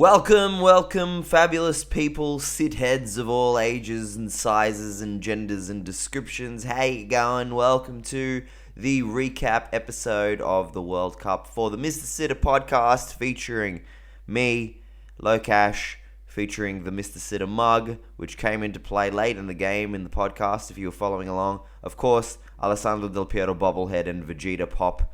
Welcome, fabulous people, sit heads of all ages and sizes and genders and descriptions. How you going? Welcome to the recap episode of the World Cup for the Mr. Sitter podcast, featuring me, Locash, featuring the Mr. Sitter mug, which came into play late in the game in the podcast, if you were following along. Of course, Alessandro Del Piero bobblehead and Vegeta Pop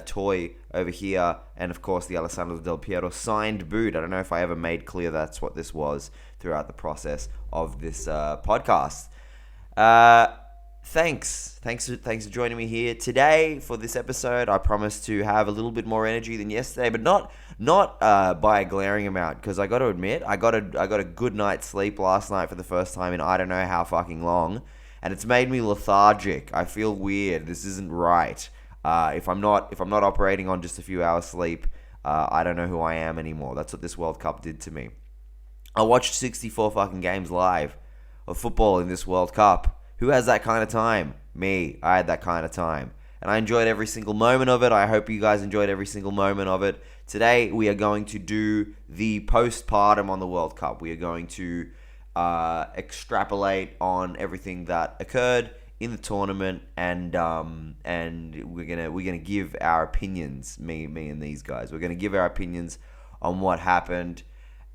toy over here, and of course the Alessandro Del Piero signed boot. I don't know if I ever made clear that's what this was throughout the process of this podcast. Thanks for joining me here today for this episode. I promise to have a little bit more energy than yesterday, but not by a glaring amount, because I got to admit I got a good night's sleep last night for the first time in I don't know how fucking long, and it's made me lethargic. I feel weird. This isn't right. If I'm not operating on just a few hours sleep, I don't know who I am anymore. That's what this World Cup did to me. I watched 64 fucking games live of football in this World Cup. Who has that kind of time? Me. I had that kind of time. And I enjoyed every single moment of it. I hope you guys enjoyed every single moment of it. Today, we are going to do the postpartum on the World Cup. We are going to extrapolate on everything that occurred in the tournament, and we're gonna give our opinions. Me and these guys. We're gonna give our opinions on what happened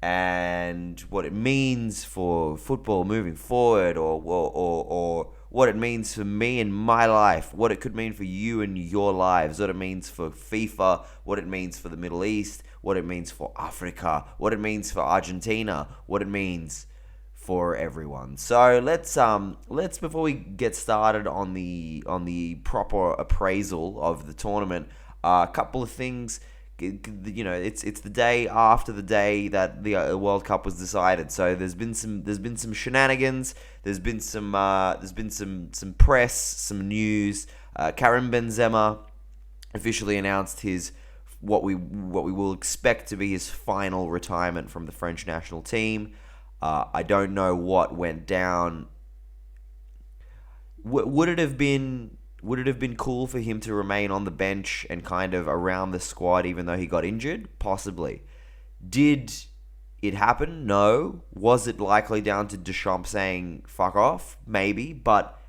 and what it means for football moving forward, or what it means for me and my life, what it could mean for you and your lives, what it means for FIFA, what it means for the Middle East, what it means for Africa, what it means for Argentina, what it means for everyone. So let's before we get started on the proper appraisal of the tournament, a couple of things. You know, it's the day after the day that the World Cup was decided. So there's been some shenanigans. There's been some press, some news. Karim Benzema officially announced his what we will expect to be his final retirement from the French national team. I don't know what went down. Would it have been cool for him to remain on the bench and kind of around the squad even though he got injured? Possibly. Did it happen? No. Was it likely down to Deschamps saying fuck off? Maybe, but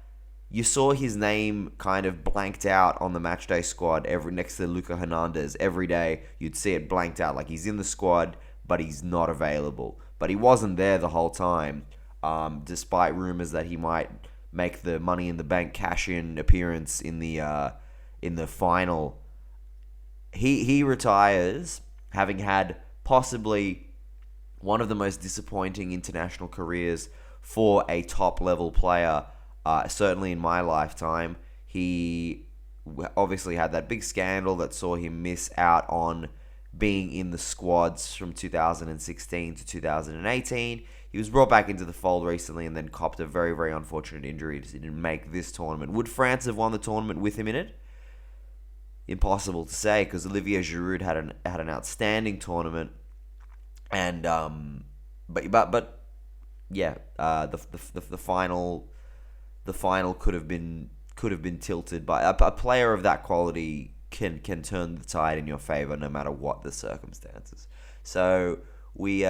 you saw his name kind of blanked out on the matchday squad next to Luka Hernandez. Every day you'd see it blanked out, like he's in the squad but he's not available. But he wasn't there the whole time, despite rumors that he might make the Money in the Bank cash-in appearance in the final. He retires, having had possibly one of the most disappointing international careers for a top-level player, certainly in my lifetime. He obviously had that big scandal that saw him miss out on being in the squads from 2016 to 2018. He was brought back into the fold recently and then copped a very, very unfortunate injury. He didn't make this tournament. Would France have won the tournament with him in it? Impossible to say, because Olivier Giroud had an outstanding tournament, and but yeah, the final could have been tilted by a player of that quality. Can turn the tide in your favor no matter what the circumstances. So we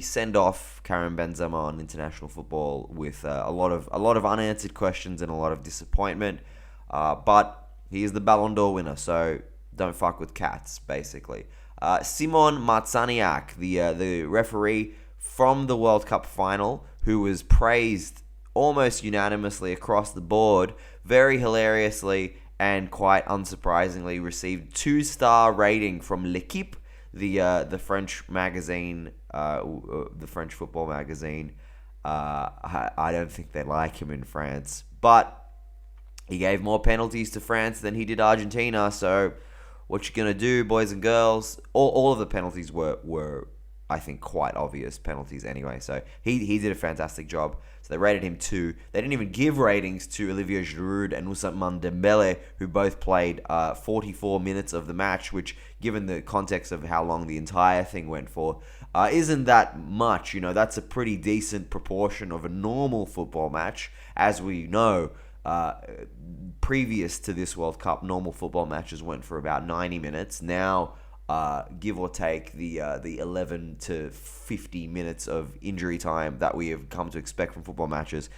send off Karim Benzema on international football with a lot of unanswered questions and a lot of disappointment. But he is the Ballon d'Or winner, so don't fuck with cats, basically. Simon Martzaniak, the referee from the World Cup final, who was praised almost unanimously across the board, very hilariously and quite unsurprisingly received 2-star rating from L'Equipe, the French magazine, the French football magazine. I don't think they like him in France, but he gave more penalties to France than he did Argentina. So what you gonna do, boys and girls? All of the penalties were I think quite obvious penalties anyway. So he did a fantastic job. So they rated him 2. They didn't even give ratings to Olivier Giroud and Ousmane Dembele, who both played 44 minutes of the match, which, given the context of how long the entire thing went for, isn't that much. You know, that's a pretty decent proportion of a normal football match. As we know, previous to this World Cup, normal football matches went for about 90 minutes. Now, give or take the 11 to 50 minutes of injury time that we have come to expect from football matches.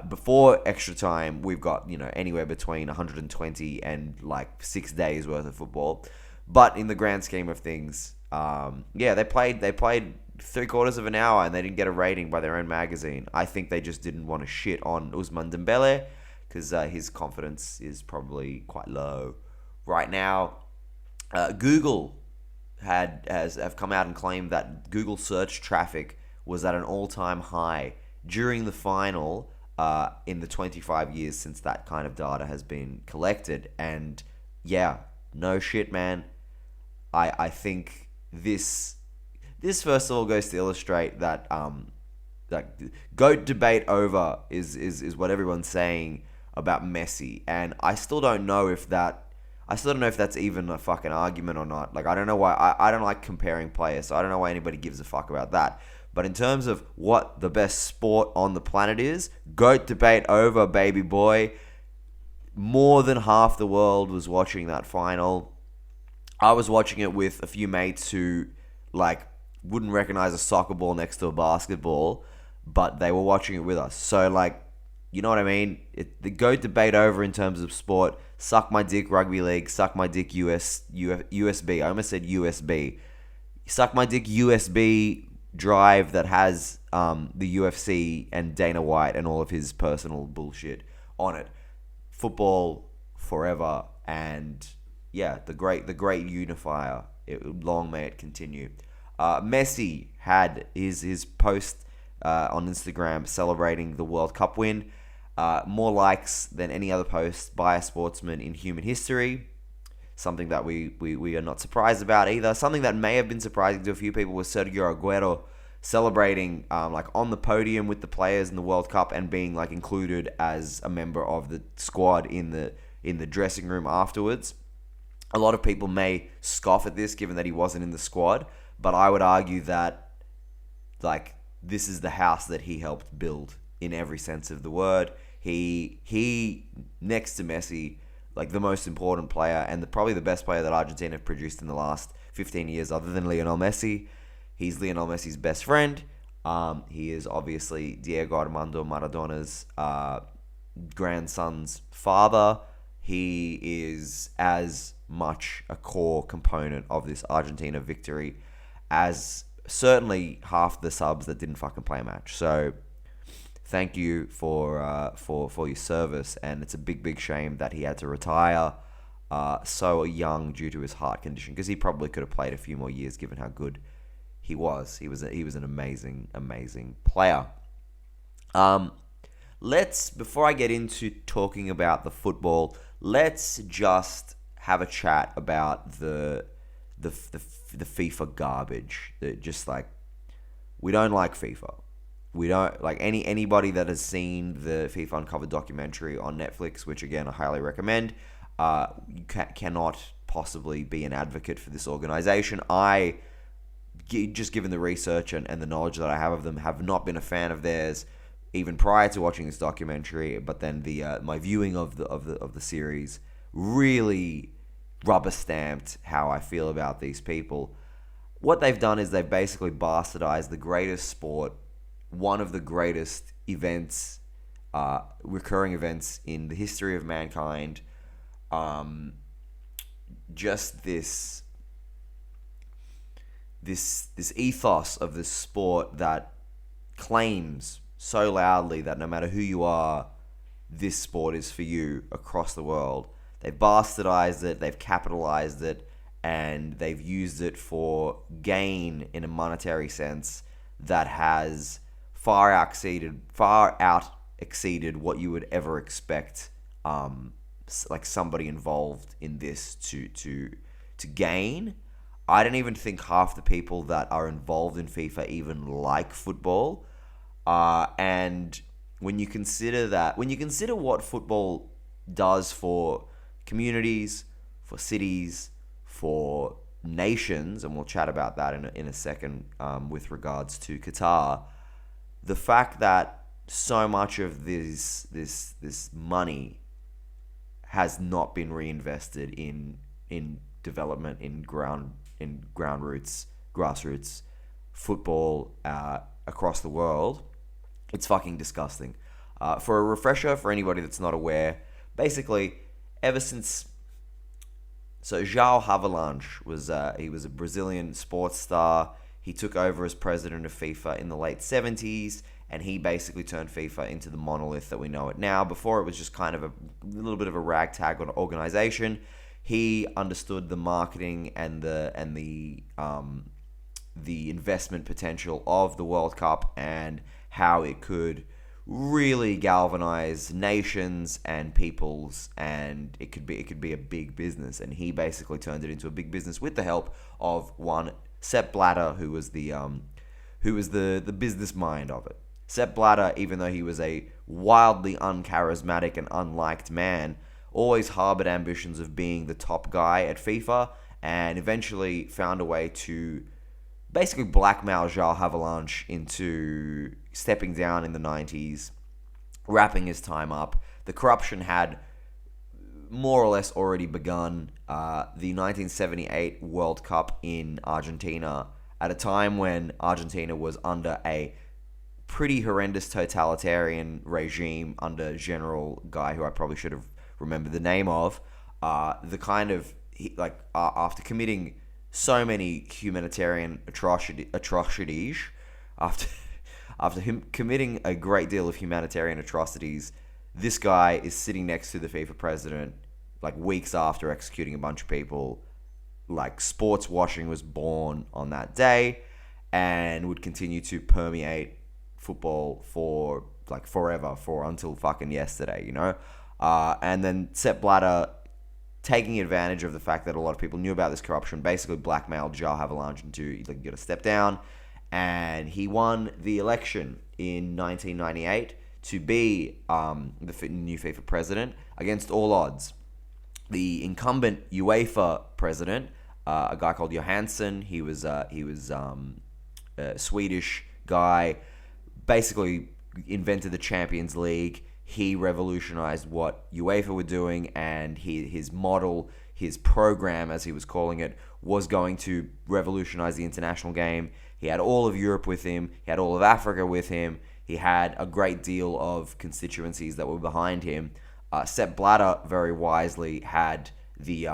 Before extra time, we've got anywhere between 120 and like 6 days worth of football. But in the grand scheme of things, they played 3/4 of an hour and they didn't get a rating by their own magazine. I think they just didn't want to shit on Ousmane Dembele because his confidence is probably quite low right now. Google have come out and claimed that Google search traffic was at an all-time high during the final in the 25 years since that kind of data has been collected. And yeah, no shit, man. I think this first of all goes to illustrate that GOAT debate over is what everyone's saying about Messi, and I still don't know if that's even a fucking argument or not. Like, I don't know why. I don't like comparing players, so I don't know why anybody gives a fuck about that. But in terms of what the best sport on the planet is, GOAT debate over, baby boy. More than half the world was watching that final. I was watching it with a few mates who, like, wouldn't recognize a soccer ball next to a basketball, but they were watching it with us. So, like, you know what I mean? The GOAT debate over in terms of sport. Suck my dick rugby league. Suck my dick USB. I almost said USB. Suck my dick USB drive that has the UFC and Dana White and all of his personal bullshit on it. Football forever, and yeah, the great unifier. Long may it continue. Messi had his post on Instagram celebrating the World Cup win. More likes than any other post by a sportsman in human history. Something that we are not surprised about either. Something that may have been surprising to a few people was Sergio Aguero celebrating like on the podium with the players in the World Cup and being like included as a member of the squad in the dressing room afterwards. A lot of people may scoff at this given that he wasn't in the squad, but I would argue that like this is the house that he helped build in every sense of the word. He next to Messi, like the most important player and probably the best player that Argentina have produced in the last 15 years other than Lionel Messi. He's Lionel Messi's best friend. He is obviously Diego Armando Maradona's grandson's father. He is as much a core component of this Argentina victory as certainly half the subs that didn't fucking play a match. So thank you for your service, and it's a big shame that he had to retire so young due to his heart condition, because he probably could have played a few more years given how good he was. He was an amazing player. Before I get into talking about the football, let's just have a chat about the FIFA garbage. Just like, we don't like FIFA. We don't like anybody that has seen the FIFA Uncovered documentary on Netflix, which again I highly recommend. You cannot possibly be an advocate for this organization. I, just given the research and the knowledge that I have of them, have not been a fan of theirs even prior to watching this documentary. But then my viewing of the series really rubber stamped how I feel about these people. What they've done is they've basically bastardized the greatest sport, one of the greatest events, recurring events in the history of mankind. Just this ethos of this sport that claims so loudly that no matter who you are, this sport is for you across the world. They've bastardized it, they've capitalized it, and they've used it for gain in a monetary sense that has far out exceeded what you would ever expect like somebody involved in this to gain. I don't even think half the people that are involved in FIFA even like football. And when you consider what football does for communities, for cities, for nations, and we'll chat about that in a second with regards to Qatar, the fact that so much of this money has not been reinvested in development, in in grassroots football across the world. It's fucking disgusting. For a refresher, for anybody that's not aware, basically, ever since... So João Havelange was he was a Brazilian sports star. He took over as president of FIFA in the late 70s, and he basically turned FIFA into the monolith that we know it now. Before, it was just kind of a little bit of a ragtag organization. He understood the marketing and the investment potential of the World Cup and how it could really galvanize nations and peoples, and it could be a big business. And he basically turned it into a big business with the help of one Sepp Blatter, who was the business mind of it. Sepp Blatter, even though he was a wildly uncharismatic and unliked man, always harbored ambitions of being the top guy at FIFA, and eventually found a way to basically blackmail João Havelange into stepping down in the 90s, wrapping his time up. The corruption had more or less already begun. The 1978 World Cup in Argentina, at a time when Argentina was under a pretty horrendous totalitarian regime under General guy who I probably should have remembered the name of, after committing so many humanitarian atrocities, after him committing a great deal of humanitarian atrocities, this guy is sitting next to the FIFA president, like weeks after executing a bunch of people. Like, sports washing was born on that day, and would continue to permeate football for like forever, until fucking yesterday, you know. And then Sepp Blatter, taking advantage of the fact that a lot of people knew about this corruption, basically blackmailed João Havelange into, like, you got to step down, and he won the election in 1998 to be the new FIFA president against all odds. The incumbent UEFA president, a guy called Johansson, he was a Swedish guy, basically invented the Champions League. He revolutionized what UEFA were doing, and his model, his program, as he was calling it, was going to revolutionize the international game. He had all of Europe with him. He had all of Africa with him. He had a great deal of constituencies that were behind him. Sepp Blatter, very wisely, had the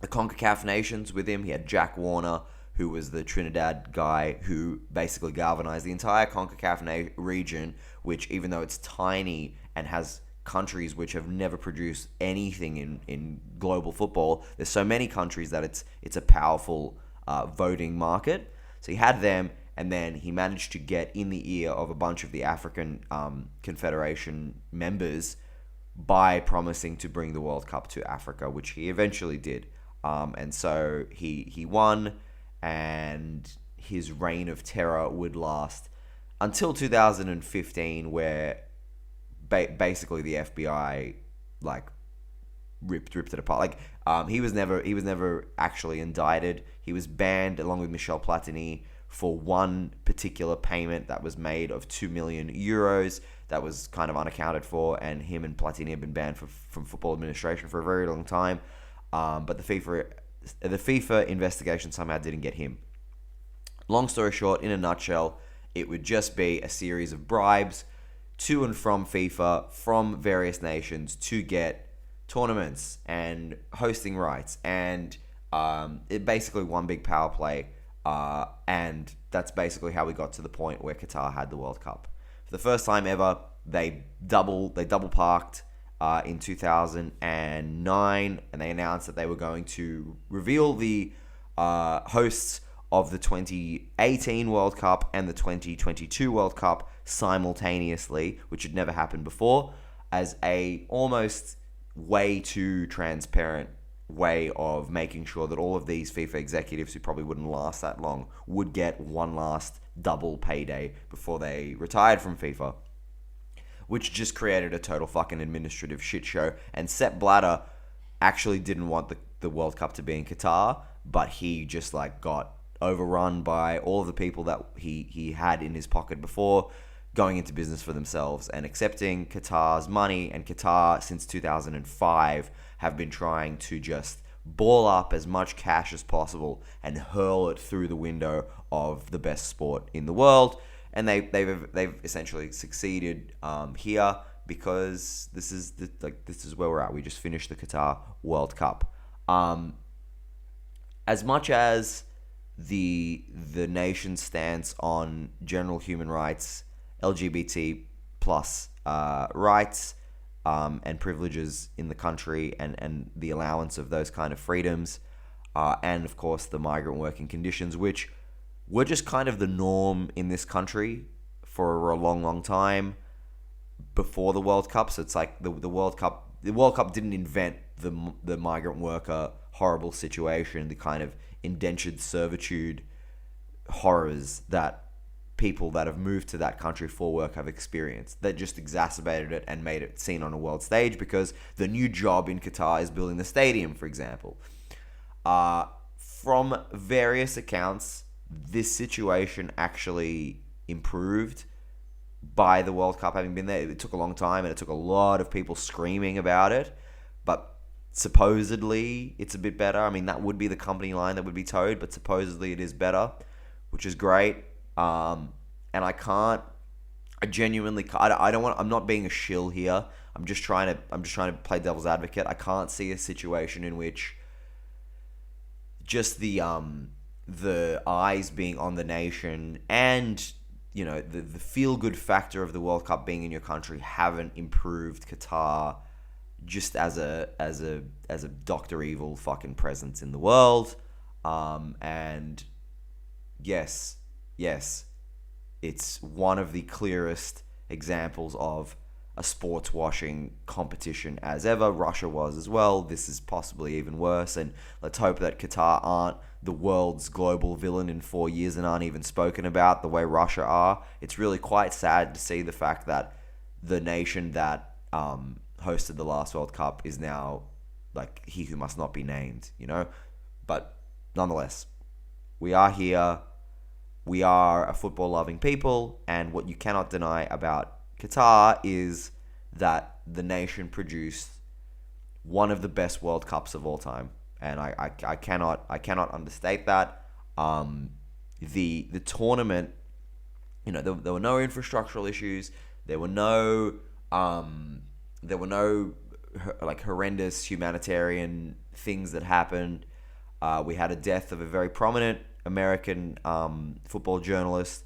CONCACAF nations with him. He had Jack Warner, who was the Trinidad guy, who basically galvanized the entire CONCACAF region, which, even though it's tiny and has countries which have never produced anything in global football, there's so many countries that it's a powerful voting market. So he had them, and then he managed to get in the ear of a bunch of the African Confederation members by promising to bring the World Cup to Africa, which he eventually did. And so he won, and his reign of terror would last until 2015, where basically the FBI ripped it apart. He was never actually indicted. He was banned along with Michel Platini for one particular payment that was made of 2 million euros that was kind of unaccounted for, and him and Platini have been banned from football administration for a very long time. But the FIFA investigation somehow didn't get him. Long story short, in a nutshell, it would just be a series of bribes to and from FIFA, from various nations, to get tournaments and hosting rights, and it basically one big power play, and that's basically how we got to the point where Qatar had the World Cup. For the first time ever, they double parked in 2009, and they announced that they were going to reveal the hosts of the 2018 World Cup and the 2022 World Cup simultaneously, which had never happened before, as a almost way too transparent way of making sure that all of these FIFA executives, who probably wouldn't last that long, would get one last double payday before they retired from FIFA, which just created a total fucking administrative shit show. And Sepp Blatter actually didn't want the World Cup to be in Qatar, but he just got overrun by all of the people that he had in his pocket before, going into business for themselves and accepting Qatar's money. And Qatar, since 2005, have been trying to just ball up as much cash as possible and hurl it through the window of the best sport in the world. And they've essentially succeeded here, because this is where we're at. We just finished the Qatar World Cup. As much as the nation's stance on general human rights, LGBT plus rights, and privileges in the country, and the allowance of those kind of freedoms, and of course the migrant working conditions, which were just kind of the norm in this country for a long time before the World Cup. So it's like the World Cup didn't invent the migrant worker horrible situation, the kind of indentured servitude horrors that people that have moved to that country for work have experienced. That just exacerbated it and made it seen on a world stage, because the new job in Qatar is building the stadium, for example. From various accounts, this situation actually improved by the World Cup having been there. It took a long time, and it took a lot of people screaming about it, but supposedly it's a bit better. I mean, that would be the company line that would be towed, but supposedly it is better, which is great. And I'm not being a shill here. I'm just trying to play devil's advocate. I can't see a situation in which just the eyes being on the nation and, the feel-good factor of the World Cup being in your country haven't improved Qatar just as a Dr. Evil fucking presence in the world. And yes, it's one of the clearest examples of a sports washing competition as ever. Russia was as well. This is possibly even worse, and let's hope that Qatar aren't the world's global villain in 4 years and aren't even spoken about the way Russia are. It's really quite sad to see the fact that the nation that hosted the last World Cup is now like he who must not be named, But nonetheless, we are here. We are a football-loving people, and what you cannot deny about Qatar is that the nation produced one of the best World Cups of all time, and I cannot understate that. The tournament, there were no infrastructural issues. There were no like horrendous humanitarian things that happened. We had a death of a very prominent American football journalist.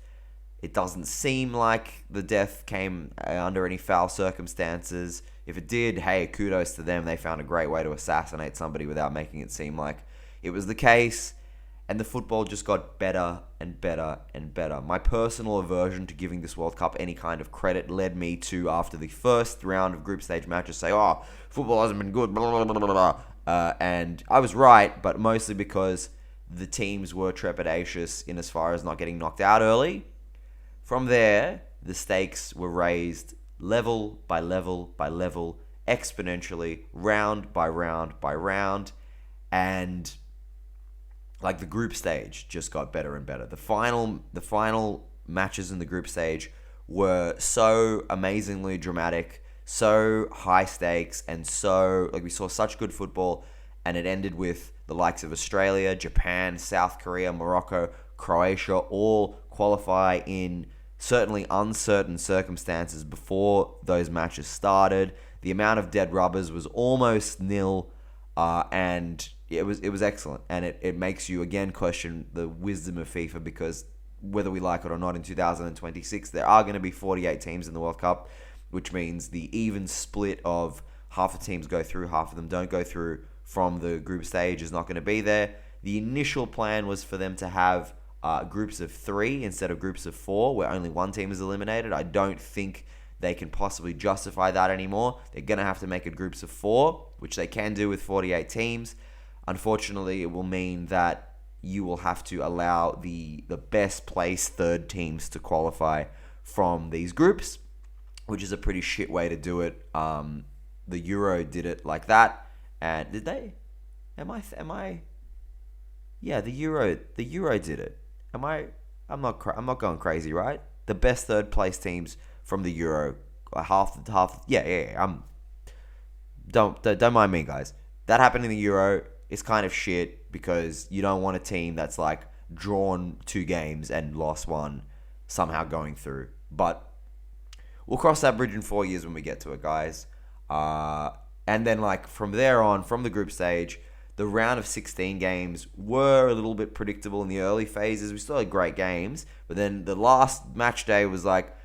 It doesn't seem like the death came under any foul circumstances. If it did, hey, kudos to them. They found a great way to assassinate somebody without making it seem like it was the case. And the football just got better and better and better. My personal aversion to giving this World Cup any kind of credit led me to, after the first round of group stage matches, say, oh, football hasn't been good, blah, blah, blah, blah, blah. And I was right, but mostly because the teams were trepidatious in as far as not getting knocked out early. From there, the stakes were raised level by level by level, exponentially, round by round by round, and like the group stage just got better and better. The final matches in the group stage were so amazingly dramatic, so high stakes, and so we saw such good football, and it ended with the likes of Australia, Japan, South Korea, Morocco, Croatia all qualify in certainly uncertain circumstances before those matches started. The amount of dead rubbers was almost nil, and it was excellent. And it makes you again question the wisdom of FIFA, because whether we like it or not, in 2026 there are going to be 48 teams in the World Cup, which means the even split of half the teams go through, half of them don't go through from the group stage is not going to be there. The initial plan was for them to have groups of 3 instead of groups of 4, where only one team is eliminated. I don't think they can possibly justify that anymore. They're going to have to make it groups of 4, which they can do with 48 teams. Unfortunately, it will mean that you will have to allow the best placed third teams to qualify from these groups, which is a pretty shit way to do it. The Euro did it like that. And did they? Am I? Yeah, the Euro did it. I'm not going crazy, right? The best third place teams from the Euro, half. Yeah. Don't mind me, guys. That happened in the Euro. is kind of shit because you don't want a team that's like drawn 2 games and lost 1 somehow going through. But we'll cross that bridge in 4 years when we get to it, guys. And then like from there on, from the group stage, the round of 16 games were a little bit predictable in the early phases. We still had great games, but then the last match day was like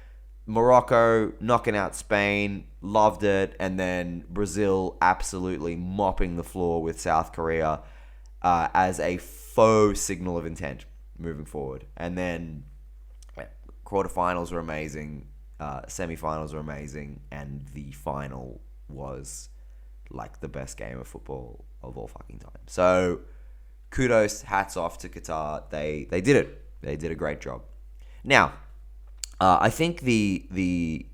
Morocco knocking out Spain, loved it, and then Brazil absolutely mopping the floor with South Korea as a faux signal of intent moving forward. And then quarterfinals were amazing, semifinals were amazing, and the final was like the best game of football of all fucking time. So kudos, hats off to Qatar. They did it. They did a great job. Now, I think the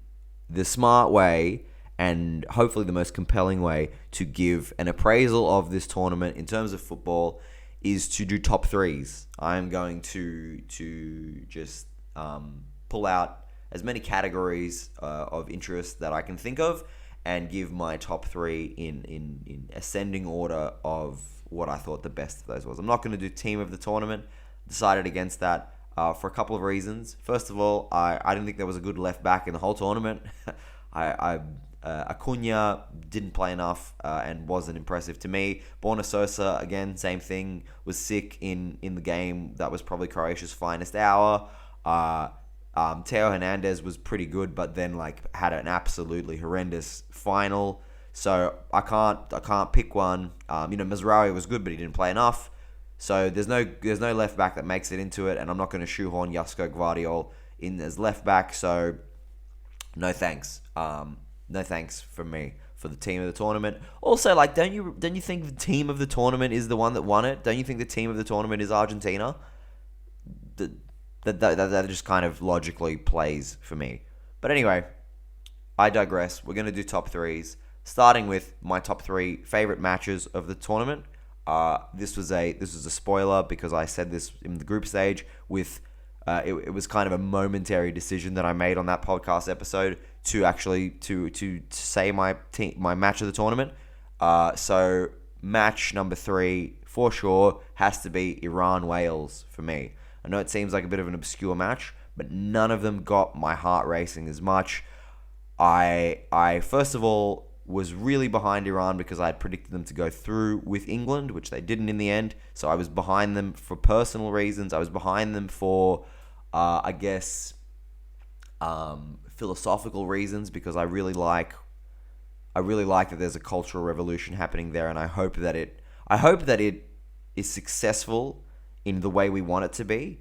smart way and hopefully the most compelling way to give an appraisal of this tournament in terms of football is to do top 3s. I'm going to just pull out as many categories of interest that I can think of and give my top 3 in ascending order of what I thought the best of those was. I'm not going to do team of the tournament. Decided against that for a couple of reasons. First of all, I didn't think there was a good left back in the whole tournament. Acuna didn't play enough and wasn't impressive to me. Borna Sosa, again, same thing, was sick in the game. That was probably Croatia's finest hour. Teo Hernandez was pretty good, but then like had an absolutely horrendous final. So I can't pick one. Mazraoui was good, but he didn't play enough. So there's no left back that makes it into it, and I'm not going to shoehorn Josko Gvardiol in as left back. So no thanks. No thanks from me for the team of the tournament. Also, like, don't you think the team of the tournament is the one that won it? Don't you think the team of the tournament is Argentina? That just kind of logically plays for me. But anyway, I digress. We're going to do top 3s, starting with my top 3 favorite matches of the tournament. This was a spoiler because I said this in the group stage. With it was kind of a momentary decision that I made on that podcast episode to actually to say my match of the tournament. So match number 3 for sure has to be Iran-Wales for me. I know it seems like a bit of an obscure match, but none of them got my heart racing as much. I first of all was really behind Iran because I had predicted them to go through with England, which they didn't in the end. So I was behind them for personal reasons. I was behind them for, philosophical reasons, because I really like that there's a cultural revolution happening there, and I hope that it is successful in the way we want it to be,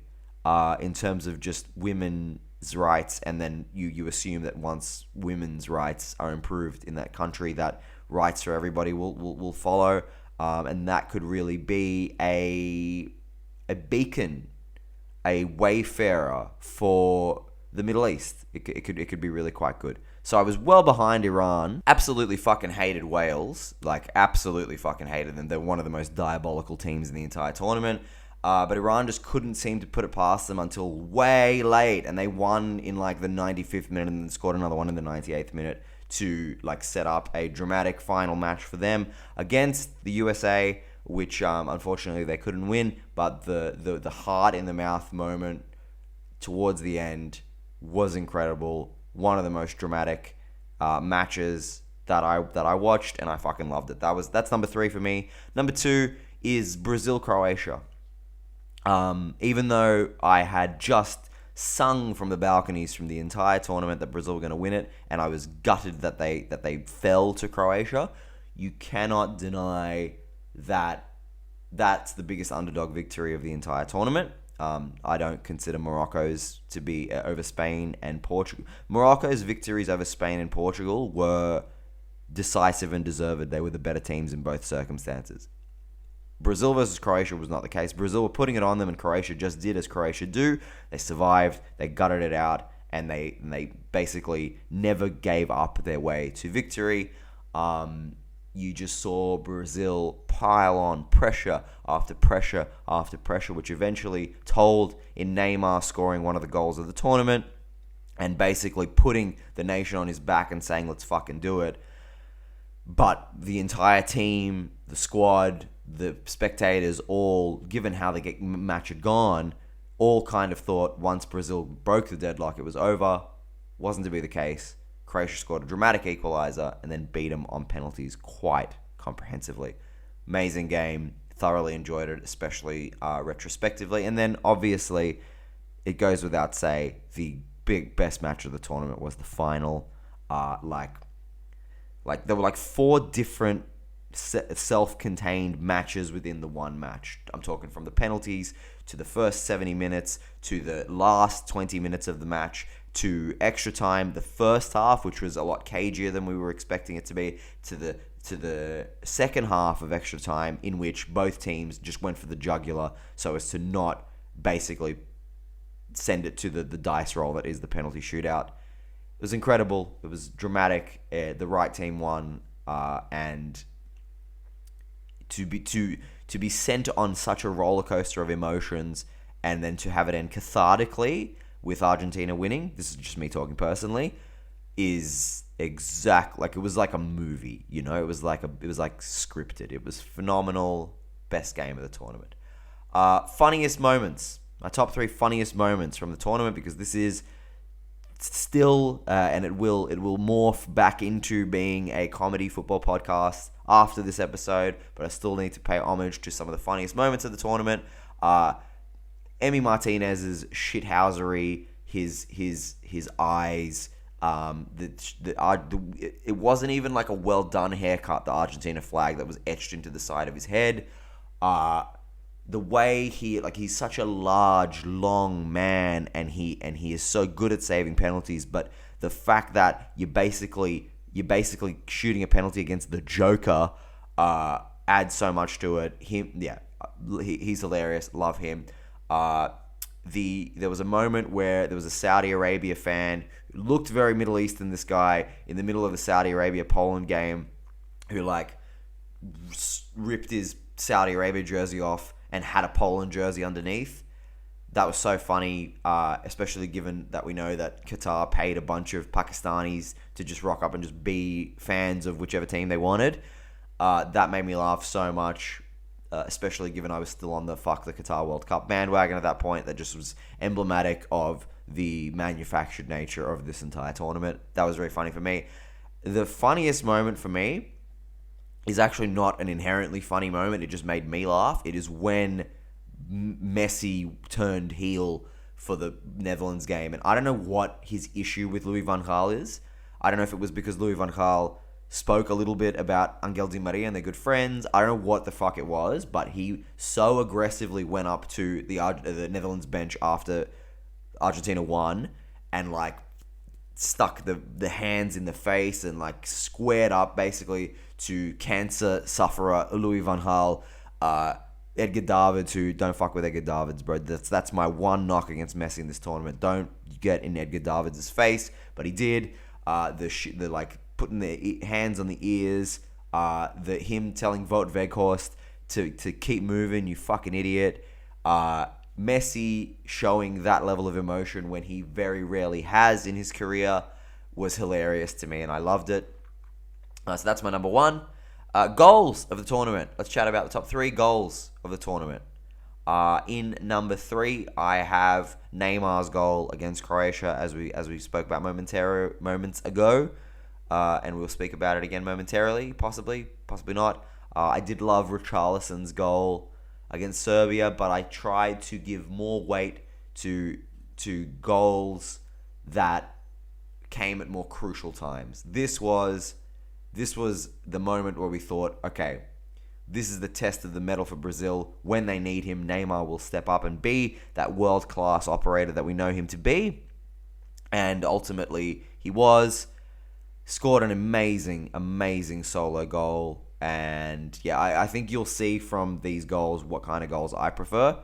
in terms of just women's rights, and then you assume that once women's rights are improved in that country, that rights for everybody will follow, and that could really be a beacon, a wayfarer for the Middle East. It could be really quite good. So I was well behind Iran. Absolutely fucking hated Wales. Like, absolutely fucking hated them. They're one of the most diabolical teams in the entire tournament. But Iran just couldn't seem to put it past them until way late, and they won in like the 95th minute and then scored another one in the 98th minute to like set up a dramatic final match for them against the USA, which unfortunately they couldn't win. But the heart in the mouth moment towards the end was incredible. One of the most dramatic matches that I watched, and I fucking loved it. That's number 3 for me. Number 2 is Brazil-Croatia. Even though I had just sung from the balconies from the entire tournament that Brazil were going to win it, and I was gutted that they fell to Croatia, you cannot deny that that's the biggest underdog victory of the entire tournament. I don't consider Morocco's to be over Spain and Portugal. Morocco's victories over Spain and Portugal were decisive and deserved. They were the better teams in both circumstances. Brazil versus Croatia was not the case. Brazil were putting it on them, and Croatia just did as Croatia do. They survived, they gutted it out, and they basically never gave up their way to victory. You just saw Brazil pile on pressure after pressure after pressure, which eventually told in Neymar scoring one of the goals of the tournament and basically putting the nation on his back and saying, let's fucking do it. But the entire team, the squad, the spectators all, given how the match had gone, all kind of thought once Brazil broke the deadlock, it was over. Wasn't to be the case. Croatia scored a dramatic equaliser and then beat them on penalties quite comprehensively. Amazing game. Thoroughly enjoyed it, especially retrospectively. And then, obviously, it goes without say, the best match of the tournament was the final. Like there were like 4 different self-contained matches within the one match. I'm talking from the penalties to the first 70 minutes to the last 20 minutes of the match to extra time, the first half, which was a lot cagier than we were expecting it to be, to the second half of extra time, in which both teams just went for the jugular so as to not basically send it to the dice roll that is the penalty shootout. It was incredible. It was dramatic. The right team won, and to be sent on such a roller coaster of emotions, and then to have it end cathartically with Argentina winning. This is just me talking personally. Is like it was like a movie. You know, it was like scripted. It was phenomenal. Best game of the tournament. Funniest moments. My top 3 funniest moments from the tournament, because this is still, and it will morph back into being a comedy football podcast after this episode, but I still need to pay homage to some of the funniest moments of the tournament. Emi Martinez's shithousery, his eyes, it wasn't even like a well done haircut, the Argentina flag that was etched into the side of his head. The way he's such a large, long man, and he is so good at saving penalties, but the fact that you're basically shooting a penalty against the Joker adds so much to it. He's hilarious. Love him. There was a moment where there was a Saudi Arabia fan who looked very Middle Eastern, this guy, in the middle of the Saudi Arabia-Poland game, who ripped his Saudi Arabia jersey off and had a Poland jersey underneath. That was so funny, especially given that we know that Qatar paid a bunch of Pakistanis to just rock up and just be fans of whichever team they wanted. That made me laugh so much, especially given I was still on the fuck the Qatar World Cup bandwagon at that point. That just was emblematic of the manufactured nature of this entire tournament. That was very funny for me. The funniest moment for me is actually not an inherently funny moment. It just made me laugh. It is when Messi turned heel for the Netherlands game. And I don't know what his issue with Louis van Gaal is. I don't know if it was because Louis van Gaal spoke a little bit about Angel Di Maria and they're good friends. I don't know what the fuck it was, but he so aggressively went up to the Netherlands bench after Argentina won and stuck the hands in the face and squared up basically to cancer sufferer Louis van Gaal. Edgar Davids, who don't fuck with Edgar Davids, bro. That's my one knock against Messi in this tournament. Don't get in Edgar Davids' face, but he did. Putting the hands on the ears, him telling Wout Weghorst to keep moving, you fucking idiot. Messi showing that level of emotion when he very rarely has in his career was hilarious to me, and I loved it. So that's my number 1. Goals of the tournament. Let's chat about the top 3 goals of the tournament. In number 3, I have Neymar's goal against Croatia, as we spoke about moments ago, and we'll speak about it again momentarily, possibly not. I did love Richarlison's goal against Serbia, but I tried to give more weight to goals that came at more crucial times. This was the moment where we thought, okay, this is the test of the mettle for Brazil. When they need him, Neymar will step up and be that world-class operator that we know him to be. And ultimately, he scored an amazing solo goal. And yeah, I think you'll see from these goals what kind of goals I prefer.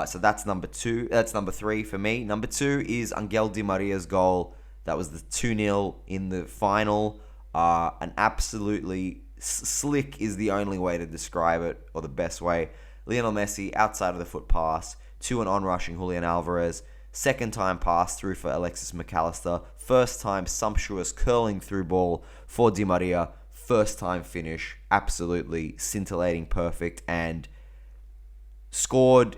So that's number 2. That's number 3 for me. Number 2 is Angel Di Maria's goal. That was the 2-0 in the final. An absolutely slick is the only way to describe it, or the best way. Lionel Messi, outside of the foot pass, to an on-rushing Julian Alvarez. Second time pass through for Alexis McAllister. First time sumptuous curling through ball for Di Maria. first time finish, absolutely scintillating, perfect, and scored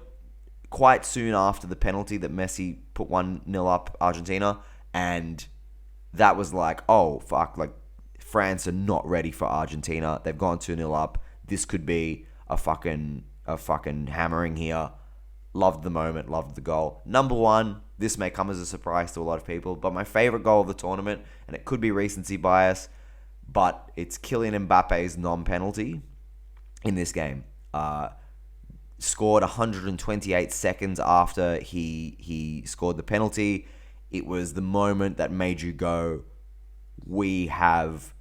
quite soon after the penalty that Messi put 1-0 up Argentina, and that was like, oh fuck, like France are not ready for Argentina. They've gone 2-0 up. This could be a fucking hammering here. Loved the moment, loved the goal. Number one, this may come as a surprise to a lot of people, but my favorite goal of the tournament, and it could be recency bias, but it's Kylian Mbappe's non-penalty in this game. Scored 128 seconds after he scored the penalty. It was the moment that made you go, we have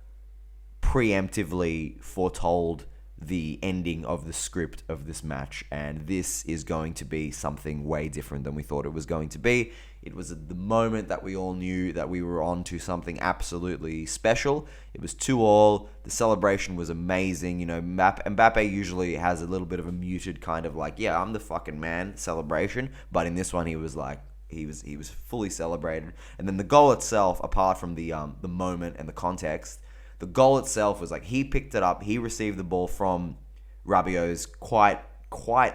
preemptively foretold the ending of the script of this match, and this is going to be something way different than we thought it was going to be. It was at the moment that we all knew that we were on to something absolutely special. It was 2-2. The celebration was amazing. You know, Mbappe usually has a little bit of a muted kind of like, yeah, I'm the fucking man celebration, but in this one he was like, he was fully celebrated. And then the goal itself, apart from the moment and the context, the goal itself was like, he picked it up, he received the ball from Rabiot's quite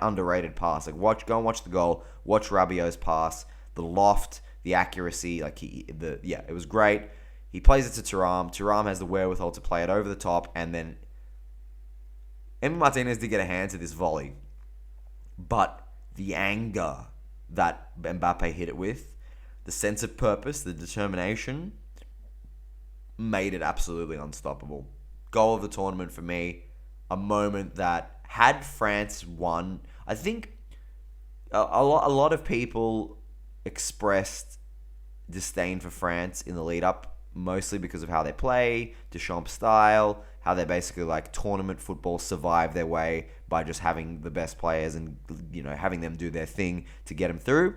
underrated pass. Like, go and watch the goal, watch Rabiot's pass, the loft, the accuracy, it was great. He plays it to Thuram. Thuram has the wherewithal to play it over the top, and then Emi Martinez did get a hand to this volley, but the anger that Mbappe hit it with, the sense of purpose, the determination, made it absolutely unstoppable. Goal of the tournament for me, a moment that had France won, I think a lot of people expressed disdain for France in the lead up, mostly because of how they play, Deschamps' style, how they basically like tournament football survive their way by just having the best players and, you know, having them do their thing to get them through.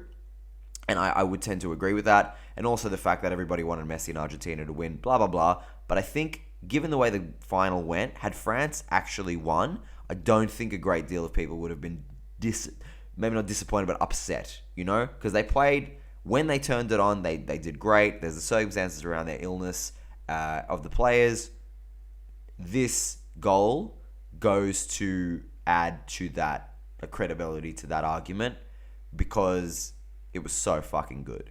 And I would tend to agree with that. And also the fact that everybody wanted Messi and Argentina to win, blah, blah, blah. But I think, given the way the final went, had France actually won, I don't think a great deal of people would have been, maybe not disappointed, but upset, you know? Because they played, when they turned it on, they did great. There's the circumstances around their illness of the players. This goal goes to add to that, a credibility to that argument, because it was so fucking good.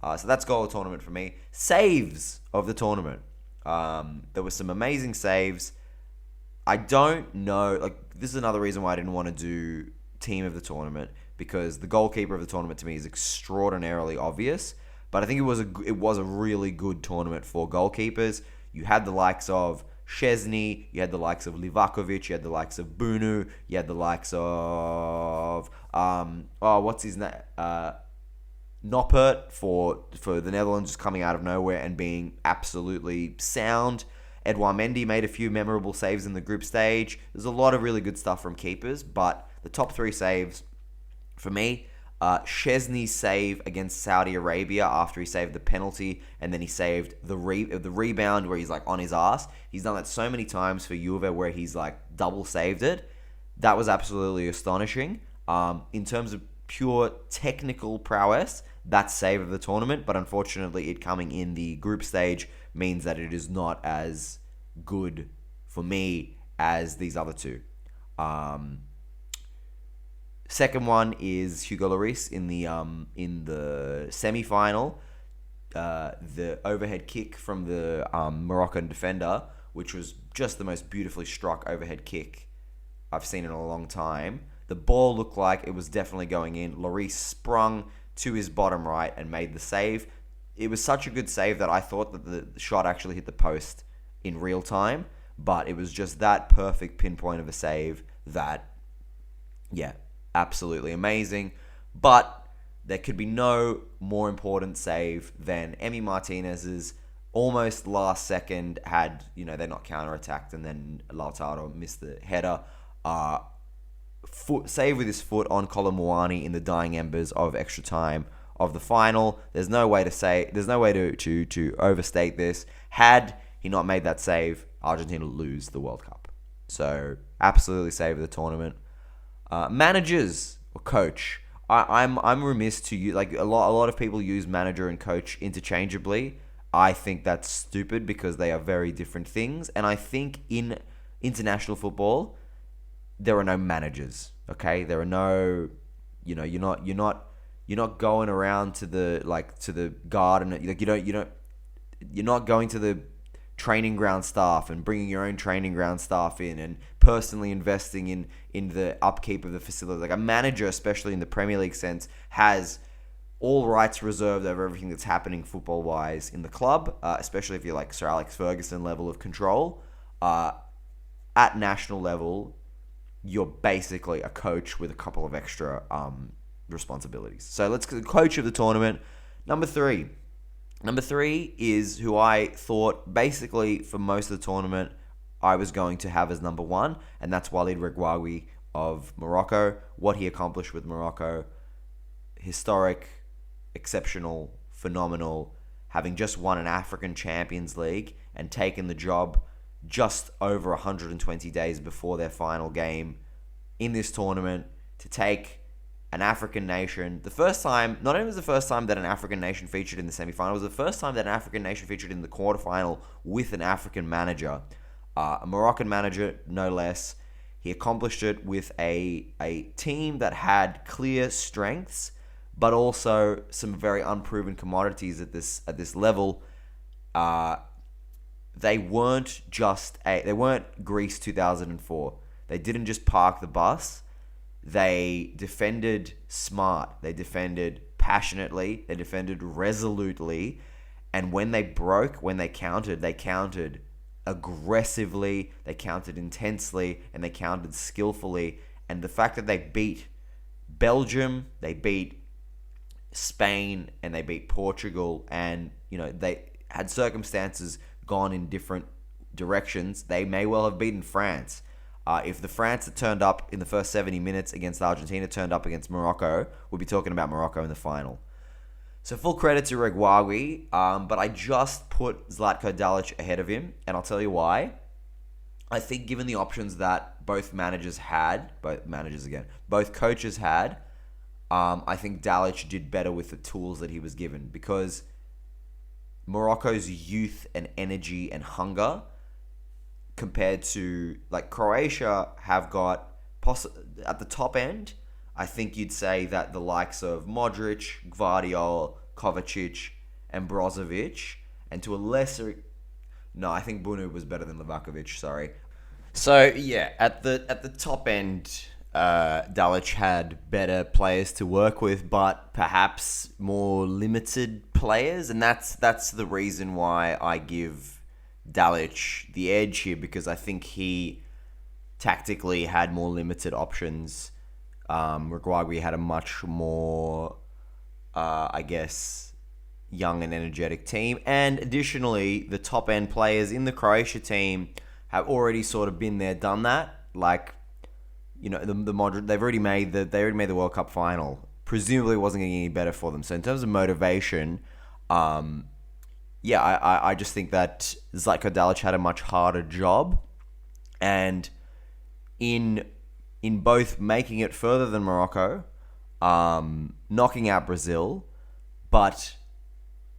So that's goal of the tournament for me. Saves of the tournament. There were some amazing saves. I don't know, like, this is another reason why I didn't want to do team of the tournament, because the goalkeeper of the tournament to me is extraordinarily obvious. But I think it was a really good tournament for goalkeepers. You had the likes of Szczesny, you had the likes of Livakovic, you had the likes of Bunu, you had the likes of what's his name? Noppert for the Netherlands, just coming out of nowhere and being absolutely sound. Edouard Mendy made a few memorable saves in the group stage. There's a lot of really good stuff from keepers, but the top three saves for me, Szczesny's save against Saudi Arabia after he saved the penalty, and then he saved the rebound where he's like on his ass. He's done that so many times for Juve where he's like double saved it. That was absolutely astonishing. In terms of pure technical prowess, that's save of the tournament, but unfortunately it coming in the group stage means that it is not as good for me as these other two. Second one is Hugo Lloris in the semi-final. The overhead kick from the Moroccan defender, which was just the most beautifully struck overhead kick I've seen in a long time. The ball looked like it was definitely going in. Lloris sprung to his bottom right and made the save. It was such a good save that I thought that the shot actually hit the post in real time, but it was just that perfect pinpoint of a save that, yeah, absolutely amazing. But there could be no more important save than Emi Martinez's almost last second had, they're not counter-attacked, and then Lautaro missed the header. Save with his foot on Colomouani in the dying embers of extra time of the final. There's no way to overstate this. Had he not made that save, Argentina lose the World Cup. So absolutely save of the tournament. Managers or coach. I'm remiss to use, like, a lot of people use manager and coach interchangeably. I think that's stupid because they are very different things. And I think in international football, there are no managers. Okay, there are no, you're not going around to the garden. Like you're not going to the training ground staff and bringing your own training ground staff in and personally investing in the upkeep of the facility. Like a manager, especially in the Premier League sense, has all rights reserved over everything that's happening football wise in the club, especially if you're like Sir Alex Ferguson level of control. At national level, you're basically a coach with a couple of extra responsibilities. So let's go coach of the tournament. Number three is who I thought basically for most of the tournament I was going to have as number one, and that's Walid Regragui of Morocco. What he accomplished with Morocco, historic, exceptional, phenomenal, having just won an African Champions League and taken the job just over 120 days before their final game in this tournament to take an African nation. The first time, not only was the first time that an African nation featured in the semi-final, it was the first time that an African nation featured in the quarterfinal with an African manager, a Moroccan manager, no less. He accomplished it with a team that had clear strengths, but also some very unproven commodities at this level. They weren't Greece 2004. They didn't just park the bus. They defended smart. They defended passionately. They defended resolutely. And when they countered aggressively. They countered intensely, and they countered skillfully. And the fact that they beat Belgium, they beat Spain, and they beat Portugal, and they had circumstances gone in different directions, they may well have beaten France. If the France that turned up in the first 70 minutes against Argentina turned up against Morocco, we'll be talking about Morocco in the final. So full credit to Regragui, but I just put Zlatko Dalic ahead of him, and I'll tell you why. I think given the options that both coaches had, I think Dalic did better with the tools that he was given, because Morocco's youth and energy and hunger compared to Croatia have got at the top end. I think you'd say that the likes of Modric, Gvardiol, Kovacic, and Brozovic, and to a lesser... No, I think Bunu was better than Livakovic, sorry. So, yeah, at the top end, Dalic had better players to work with, but perhaps more limited players, and that's the reason why I give Dalic the edge here, because I think he tactically had more limited options. Regragui had a much more, young and energetic team. And additionally, the top-end players in the Croatia team have already sort of been there, done that. The Modric, they already made the World Cup final. Presumably it wasn't getting any better for them. So in terms of motivation, I just think that Zlatko Dalic had a much harder job. And in both making it further than Morocco, knocking out Brazil, but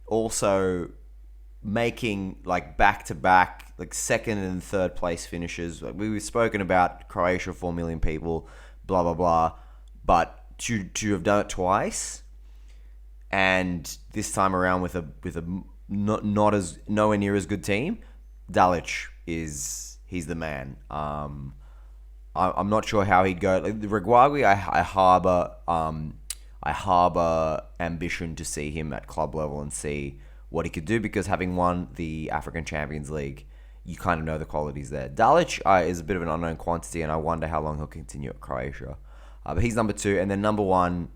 also making back-to-back second and third place finishes. We've spoken about Croatia, 4 million people, blah blah blah, but to have done it twice, and this time around with a nowhere near as good team, Dalic he's the man. I'm not sure how he'd go. Regragui, I harbor ambition to see him at club level and see what he could do, because having won the African Champions League, you kind of know the qualities there. Dalic is a bit of an unknown quantity, and I wonder how long he'll continue at Croatia. But he's number 2, and then number 1,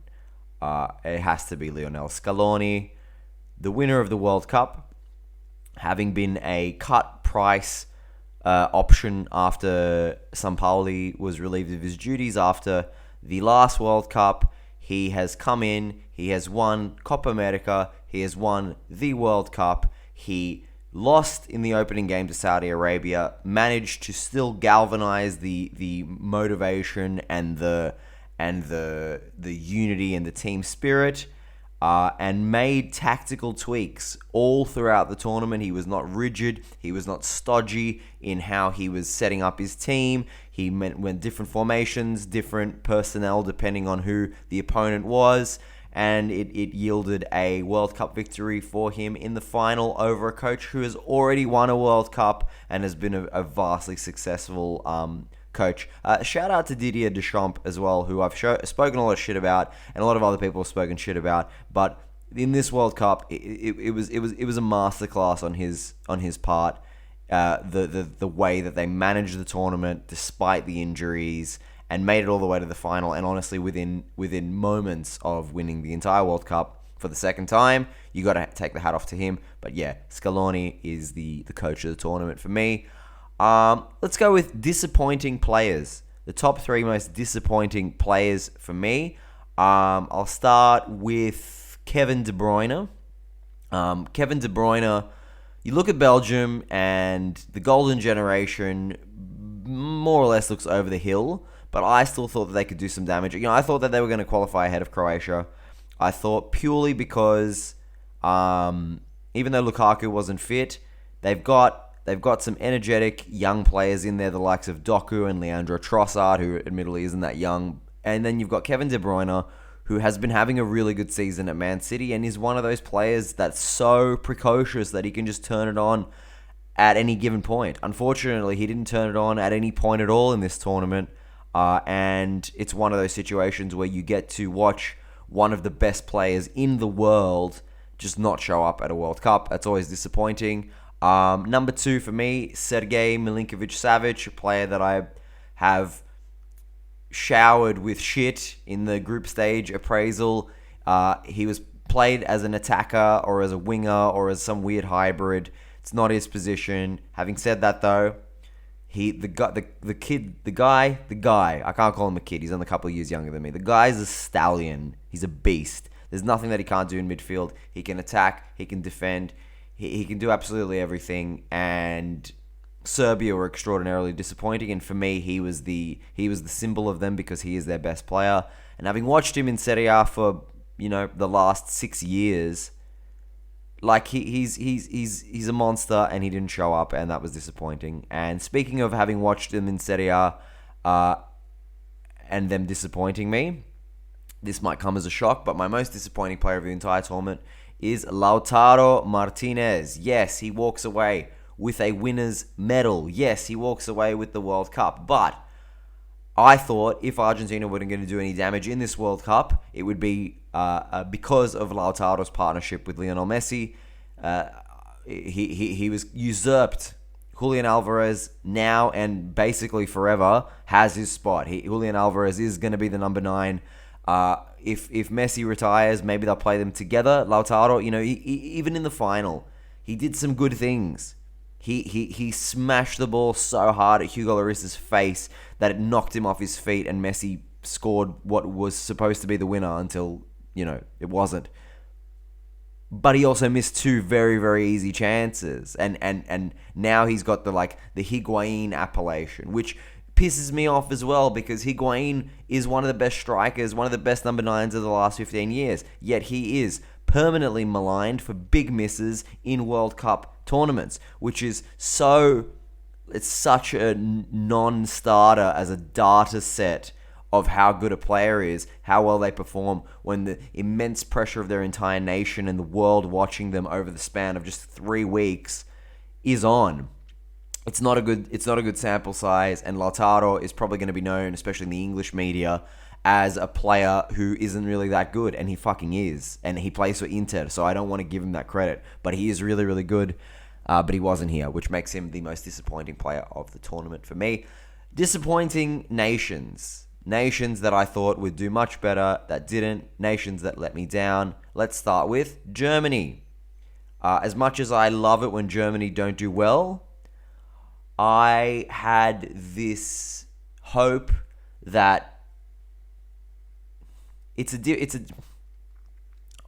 it has to be Lionel Scaloni, the winner of the World Cup, having been a cut price option after Sampaoli was relieved of his duties after the last World Cup. He has come in, he has won Copa America, he has won the World Cup, he lost in the opening game to Saudi Arabia, managed to still galvanize the motivation and the unity and the team spirit. and made tactical tweaks all throughout the tournament. He was not rigid. He was not stodgy in how he was setting up his team. He went different formations, different personnel depending on who the opponent was. And it yielded a World Cup victory for him in the final over a coach who has already won a World Cup and has been a vastly successful coach. Shout out to Didier Deschamps as well, who I've spoken a lot of shit about, and a lot of other people have spoken shit about. But in this World Cup, it was a masterclass on his part. The way that they managed the tournament despite the injuries and made it all the way to the final, and honestly, within moments of winning the entire World Cup for the second time, you got to take the hat off to him. But yeah, Scaloni is the coach of the tournament for me. Let's go with disappointing players. The top 3 most disappointing players for me. I'll start with Kevin De Bruyne. Kevin De Bruyne, you look at Belgium and the golden generation more or less looks over the hill, but I still thought that they could do some damage. I thought that they were going to qualify ahead of Croatia. I thought purely because even though Lukaku wasn't fit, they've got some energetic young players in there, the likes of Doku and Leandro Trossard, who admittedly isn't that young. And then you've got Kevin De Bruyne, who has been having a really good season at Man City and is one of those players that's so precocious that he can just turn it on at any given point. Unfortunately, he didn't turn it on at any point at all in this tournament. And it's one of those situations where you get to watch one of the best players in the world just not show up at a World Cup. That's always disappointing. Number 2 for me, Sergej Milinkovic-Savic, a player that I have showered with shit in the group stage appraisal. He was played as an attacker or as a winger or as some weird hybrid. It's not his position. Having said that, though, the guy, I can't call him a kid. He's only a couple of years younger than me. The guy's a stallion. He's a beast. There's nothing that he can't do in midfield. He can attack. He can defend. He can do absolutely everything. And Serbia were extraordinarily disappointing. And for me, he was the symbol of them because he is their best player. And having watched him in Serie A for the last 6 years, like he's a monster, and he didn't show up, and that was disappointing. And speaking of having watched him in Serie A, and them disappointing me, this might come as a shock, but my most disappointing player of the entire tournament is Lautaro Martinez. Yes, he walks away with a winner's medal. Yes, he walks away with the World Cup. But I thought if Argentina weren't going to do any damage in this World Cup, it would be because of Lautaro's partnership with Lionel Messi. He was usurped. Julian Alvarez now and basically forever has his spot. Julian Alvarez is going to be the number 9. If Messi retires, maybe they'll play them together. Lautaro, even in the final, he did some good things. He smashed the ball so hard at Hugo Lloris's face that it knocked him off his feet, and Messi scored what was supposed to be the winner until, it wasn't. But he also missed 2 very, very easy chances. And now he's got the Higuain appellation, which pisses me off as well, because Higuain is one of the best strikers, one of the best number 9s of the last 15 years. Yet he is permanently maligned for big misses in World Cup tournaments, which is it's such a non-starter as a data set of how good a player is, how well they perform when the immense pressure of their entire nation and the world watching them over the span of just 3 weeks is on. It's not a good sample size, and Lautaro is probably going to be known, especially in the English media, as a player who isn't really that good, and he fucking is. And he plays for Inter, so I don't want to give him that credit, but he is really, really good. But he wasn't here, which makes him the most disappointing player of the tournament for me. Disappointing nations. Nations that I thought would do much better, that didn't. Nations that let me down. Let's start with Germany. As much as I love it when Germany don't do well, I had this hope that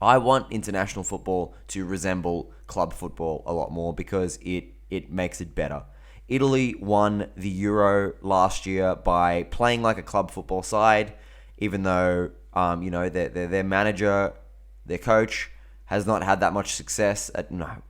I want international football to resemble club football a lot more because it makes it better. Italy won the Euro last year by playing like a club football side, even though their manager Their coach has not had that much success. No,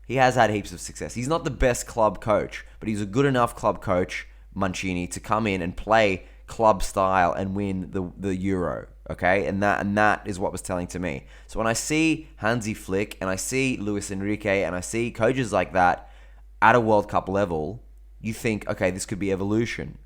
he has had heaps of success. He's not the best club coach, but he's a good enough club coach, Mancini, to come in and play club style and win the Euro. Okay, and that is what was telling to me. So when I see Hansi Flick and I see Luis Enrique and I see coaches like that at a World Cup level, you think, okay, this could be evolution.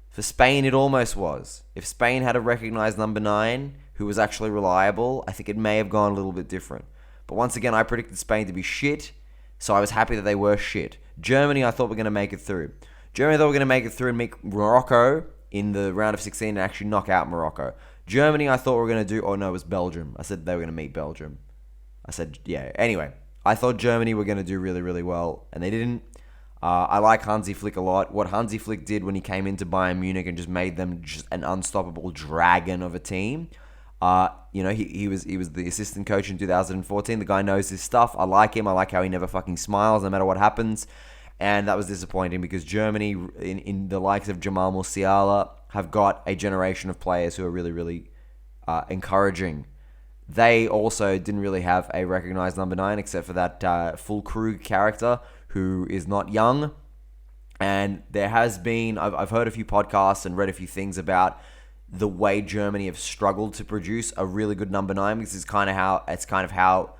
For Spain, it almost was. If Spain had a recognised number 9 who was actually reliable, I think it may have gone a little bit different. But once again, I predicted Spain to be shit, so I was happy that they were shit. Germany, I thought were going to make it through. Germany, I thought were going to make it through and make Morocco in the round of 16 and actually knock out Morocco. Germany, I thought were going to do... Oh, no, it was Belgium. I said they were going to meet Belgium. I said, yeah. Anyway, I thought Germany were going to do really, really well, and they didn't. I like Hansi Flick a lot. What Hansi Flick did when he came into Bayern Munich and just made them just an unstoppable dragon of a team. He was the assistant coach in 2014. The guy knows his stuff. I like him. I like how he never fucking smiles no matter what happens. And that was disappointing because Germany, in the likes of Jamal Musiala, have got a generation of players who are really, really encouraging. They also didn't really have a recognised number 9 except for that full Krug character who is not young. And there has been, I've heard a few podcasts and read a few things about the way Germany have struggled to produce a really good number 9, because it's kind of how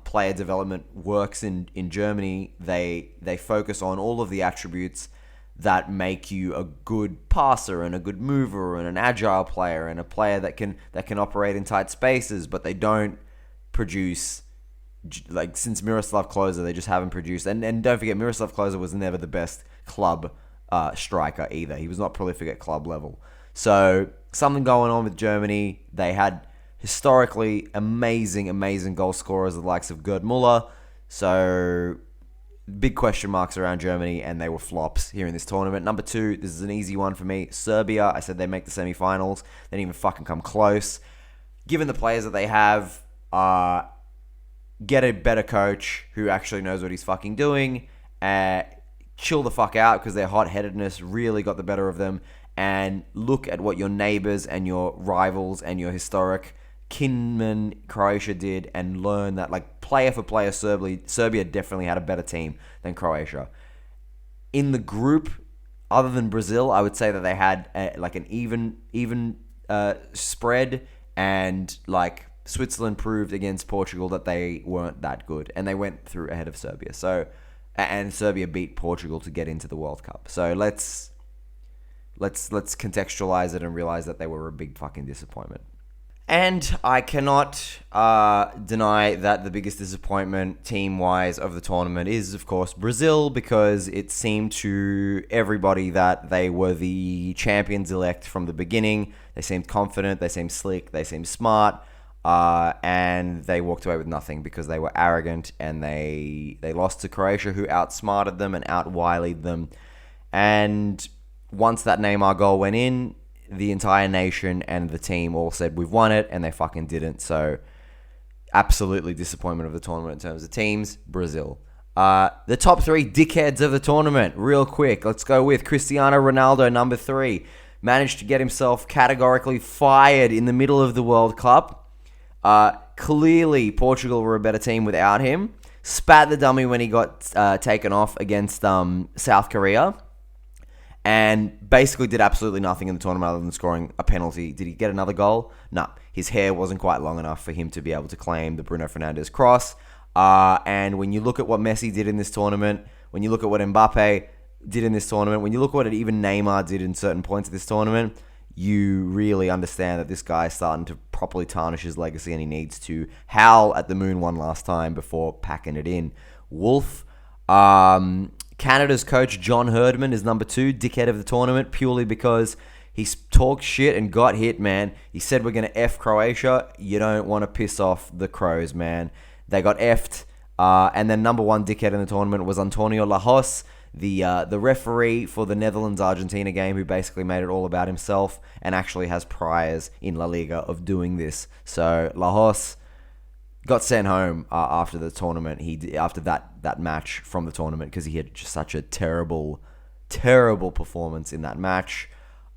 player development works in Germany. They focus on all of the attributes that make you a good passer and a good mover and an agile player and a player that can operate in tight spaces, but they don't produce, like, since Miroslav Klose, they just haven't produced. And don't forget, Miroslav Klose was never the best club striker either. He was not prolific at club level. So something going on with Germany. They had historically amazing goal scorers, the likes of Gerd Muller. So big question marks around Germany, and they were flops here in this tournament. Number 2, this is an easy one for me. Serbia, I said they'd make the semi-finals. They didn't even fucking come close. Given the players that they have, get a better coach who actually knows what he's fucking doing. Chill the fuck out, because their hot-headedness really got the better of them. And look at what your neighbors and your rivals and your historic kinmen Croatia did, and learn that, like, player for player, Serbia definitely had a better team than Croatia. In the group, other than Brazil, I would say that they had an even spread, and like Switzerland proved against Portugal that they weren't that good, and they went through ahead of Serbia. So, and Serbia beat Portugal to get into the World Cup. So let's contextualize it and realize that they were a big fucking disappointment. And I cannot deny that the biggest disappointment team-wise of the tournament is, of course, Brazil, because it seemed to everybody that they were the champions-elect from the beginning. They seemed confident, they seemed slick, they seemed smart, and they walked away with nothing because they were arrogant, and they lost to Croatia, who outsmarted them and out-wilied them. And once that Neymar goal went in, the entire nation and the team all said, we've won it, and they fucking didn't. So, absolutely disappointment of the tournament in terms of teams, Brazil. The top 3 dickheads of the tournament, real quick. Let's go with Cristiano Ronaldo, number 3. Managed to get himself categorically fired in the middle of the World Cup. Clearly, Portugal were a better team without him. Spat the dummy when he got taken off against South Korea. And basically did absolutely nothing in the tournament other than scoring a penalty. Did he get another goal? No. His hair wasn't quite long enough for him to be able to claim the Bruno Fernandes cross. And when you look at what Messi did in this tournament, when you look at what Mbappe did in this tournament, when you look at what even Neymar did in certain points of this tournament, you really understand that this guy is starting to properly tarnish his legacy, and he needs to howl at the moon one last time before packing it in. Wolf. Canada's coach, John Herdman, is number 2, dickhead of the tournament, purely because he talked shit and got hit, man. He said, we're going to F Croatia. You don't want to piss off the Crows, man. They got F'd. And then number 1 dickhead in the tournament was Antonio Lajos, the referee for the Netherlands-Argentina game, who basically made it all about himself and actually has priors in La Liga of doing this. So Lajos got sent home after the tournament. After that match from the tournament, because he had just such a terrible performance in that match,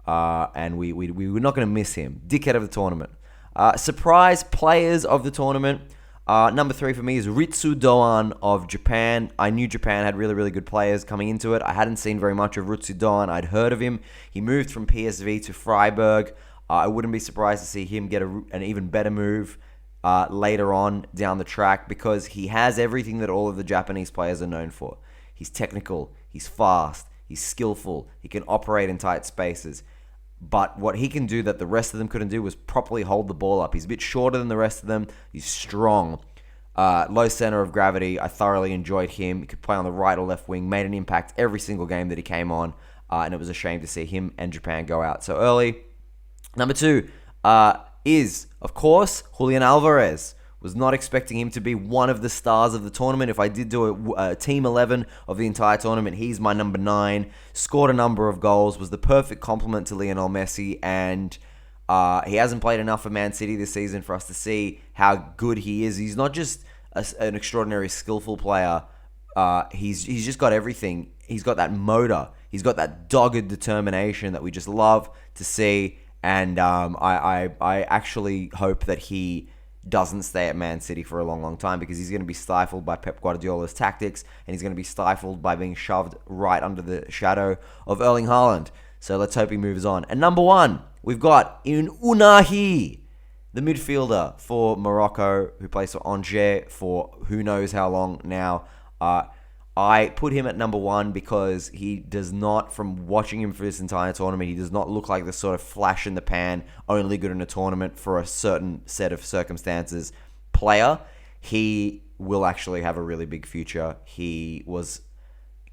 and we were not going to miss him. Dickhead of the tournament. Surprise players of the tournament. Number 3 for me is Ritsu Doan of Japan. I knew Japan had really, really good players coming into it. I hadn't seen very much of Ritsu Doan. I'd heard of him. He moved from PSV to Freiburg. I wouldn't be surprised to see him get an even better move later on down the track, because he has everything that all of the Japanese players are known for. He's technical, he's fast, he's skillful, he can operate in tight spaces. But what he can do that the rest of them couldn't do was properly hold the ball up. He's a bit shorter than the rest of them. He's strong. Low center of gravity. I thoroughly enjoyed him. He could play on the right or left wing. Made an impact every single game that he came on. And it was a shame to see him and Japan go out so early. Number 2 is, of course, Julian Alvarez. Was not expecting him to be one of the stars of the tournament. If I did do a team 11 of the entire tournament, he's my number 9. Scored a number of goals, was the perfect complement to Lionel Messi, and he hasn't played enough for Man City this season for us to see how good he is. He's not just an extraordinary skillful player. He's just got everything. He's got that motor. He's got that dogged determination that we just love to see. And I actually hope that he doesn't stay at Man City for a long, long time, because he's going to be stifled by Pep Guardiola's tactics, and he's going to be stifled by being shoved right under the shadow of Erling Haaland. So let's hope he moves on. And number 1, we've got Unahi, the midfielder for Morocco, who plays for Angers for who knows how long now. I put him at number 1 because he does not, from watching him for this entire tournament, he does not look like the sort of flash in the pan, only good in a tournament for a certain set of circumstances player. He will actually have a really big future. He was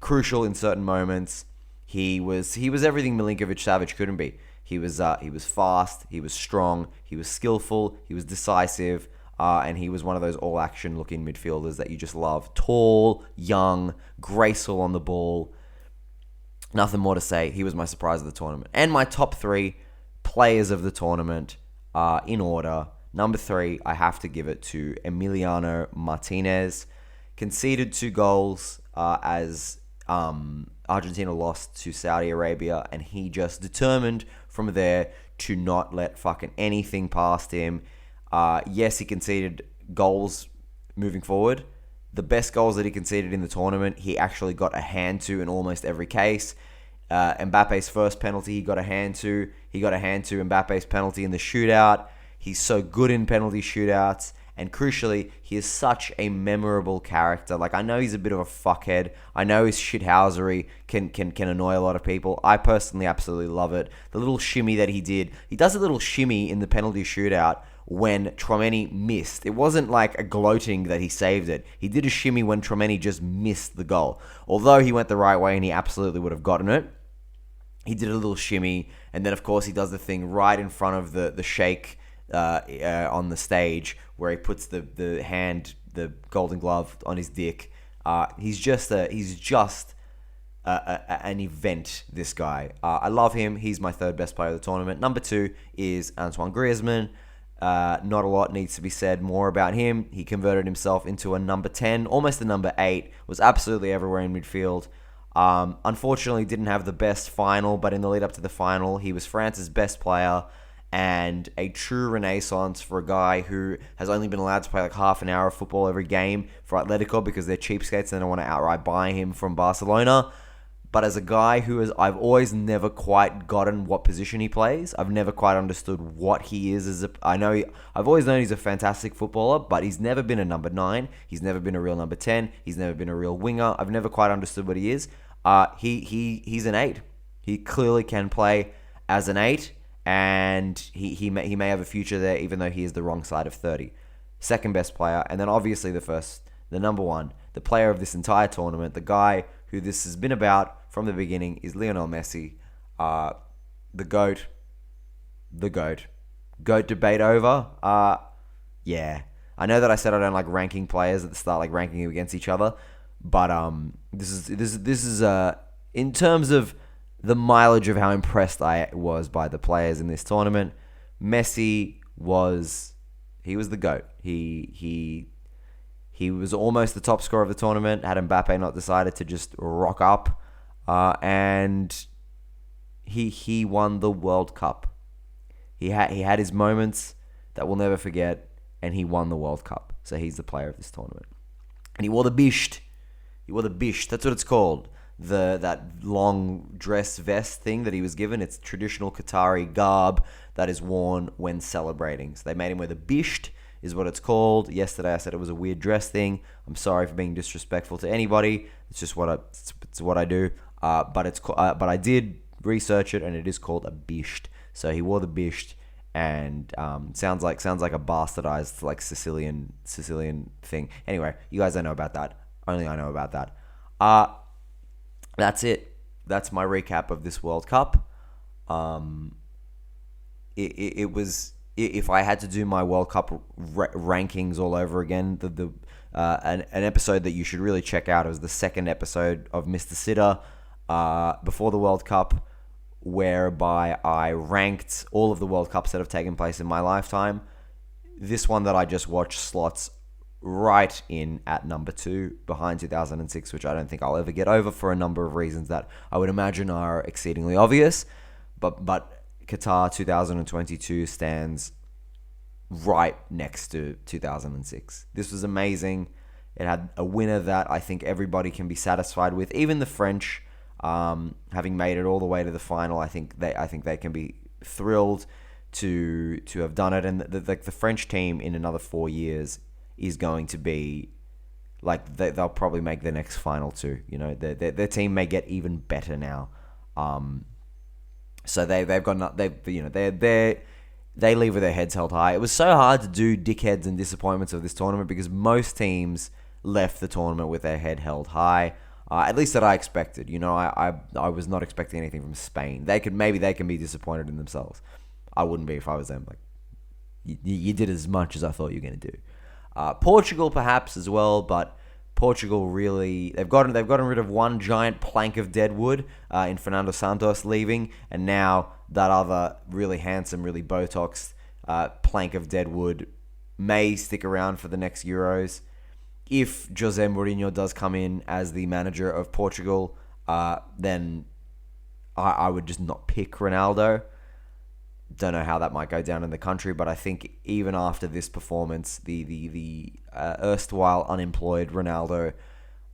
crucial in certain moments. He was everything Milinkovic-Savic couldn't be. He was fast, he was strong, he was skillful, he was decisive. And he was one of those all-action looking midfielders that you just love. Tall, young, graceful on the ball. Nothing more to say. He was my surprise of the tournament. And my top 3 players of the tournament in order. Number 3, I have to give it to Emiliano Martinez. Conceded 2 goals as Argentina lost to Saudi Arabia. And he just determined from there to not let fucking anything past him. Yes, he conceded goals moving forward. The best goals that he conceded in the tournament, he actually got a hand to in almost every case. Mbappe's first penalty, he got a hand to. He got a hand to Mbappe's penalty in the shootout. He's so good in penalty shootouts. And crucially, he is such a memorable character. Like, I know he's a bit of a fuckhead. I know his shithousery can annoy a lot of people. I personally absolutely love it. The little shimmy that he did. He does a little shimmy in the penalty shootout when Tchouaméni missed. It wasn't like a gloating that he saved it. He did a shimmy when Tchouaméni just missed the goal. Although he went the right way and he absolutely would have gotten it, he did a little shimmy, and then of course he does the thing right in front of the sheikh on the stage where he puts the golden glove on his dick. He's just an event, this guy. I love him. He's my 3rd best player of the tournament. Number 2 is Antoine Griezmann. Not a lot needs to be said more about him. He converted himself into a number 10, almost a number 8, was absolutely everywhere in midfield. Unfortunately, didn't have the best final, but in the lead up to the final, he was France's best player and a true renaissance for a guy who has only been allowed to play like half an hour of football every game for Atletico because they're cheapskates and they don't want to outright buy him from Barcelona. But as a guy I've always never quite gotten what position he plays. I've never quite understood what he is. I've always known he's a fantastic footballer, but he's never been a number 9. He's never been a real number 10. He's never been a real winger. I've never quite understood what he is. He's an 8. He clearly can play as an 8, and he may have a future there, even though he is the wrong side of 30. Second best player, and then obviously the number 1, the player of this entire tournament, the guy who this has been about from the beginning, is Lionel Messi. The GOAT. GOAT debate over? Yeah. I know that I said I don't like ranking players at the start, like ranking them against each other, but this is in terms of the mileage of how impressed I was by the players in this tournament. Messi was the GOAT. He was almost the top scorer of the tournament, had Mbappe not decided to just rock up, and he won the World Cup. He had his moments, that we'll never forget, and he won the World Cup. So he's the player of this tournament. And he wore the bisht. He wore the bisht. That's what it's called. That long dress vest thing that he was given. It's traditional Qatari garb that is worn when celebrating. So they made him wear the bisht, is what it's called. Yesterday I said it was a weird dress thing. I'm sorry for being disrespectful to anybody. It's just what I do. But I did research it, and it is called a bisht. So he wore the bisht, and sounds like a bastardized like Sicilian thing. Anyway, you guys don't know about that. Only I know about that. That's it. That's my recap of this World Cup. It was, if I had to do my World Cup rankings all over again, an episode that you should really check out was the second episode of Mr. Sitter before the World Cup, whereby I ranked all of the World Cups that have taken place in my lifetime. This one that I just watched slots right in at number 2, behind 2006, which I don't think I'll ever get over for a number of reasons that I would imagine are exceedingly obvious. But Qatar 2022 stands right next to 2006. This was amazing. It had a winner that I think everybody can be satisfied with. Even the French, having made it all the way to the final, I think they can be thrilled to have done it. And the French team in another 4 years is going to be like, they'll probably make the next final too. You know, their team may get even better now. So they leave with their heads held high. It was so hard to do dickheads and disappointments of this tournament because most teams left the tournament with their head held high. At least that I expected. You know, I was not expecting anything from Spain. They can be disappointed in themselves. I wouldn't be if I was them. Like, you did as much as I thought you were going to do. Portugal perhaps as well, but Portugal really, they've gotten rid of one giant plank of dead wood in Fernando Santos leaving, and now that other really handsome, really Botoxed plank of dead wood may stick around for the next Euros. If Jose Mourinho does come in as the manager of Portugal, then I would just not pick Ronaldo. Don't know how that might go down in the country, but I think even after this performance, the erstwhile unemployed Ronaldo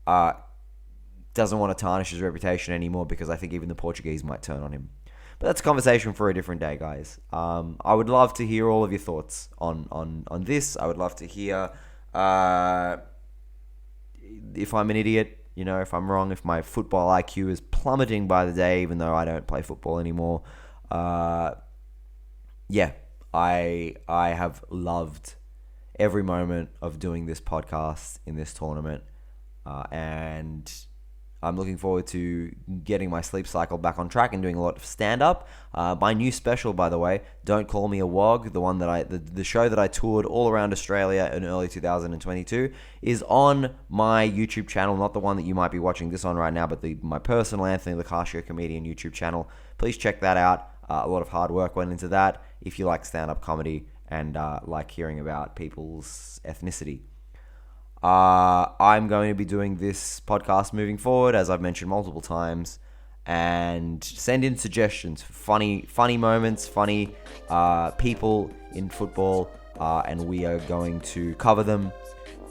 doesn't want to tarnish his reputation anymore, because I think even the Portuguese might turn on him. But that's a conversation for a different day, guys. I would love to hear all of your thoughts on this. I would love to hear if I'm an idiot, you know, if I'm wrong, if my football IQ is plummeting by the day, even though I don't play football anymore. Yeah, I have loved every moment of doing this podcast in this tournament, and I'm looking forward to getting my sleep cycle back on track and doing a lot of stand-up. My new special, by the way, Don't Call Me a Wog, the one that the show that I toured all around Australia in early 2022, is on my YouTube channel, not the one that you might be watching this on right now, but my personal Anthony Lacascio Comedian YouTube channel. Please check that out. A lot of hard work went into that if you like stand-up comedy and like hearing about people's ethnicity. I'm going to be doing this podcast moving forward, as I've mentioned multiple times, and send in suggestions for funny moments, funny people in football, and we are going to cover them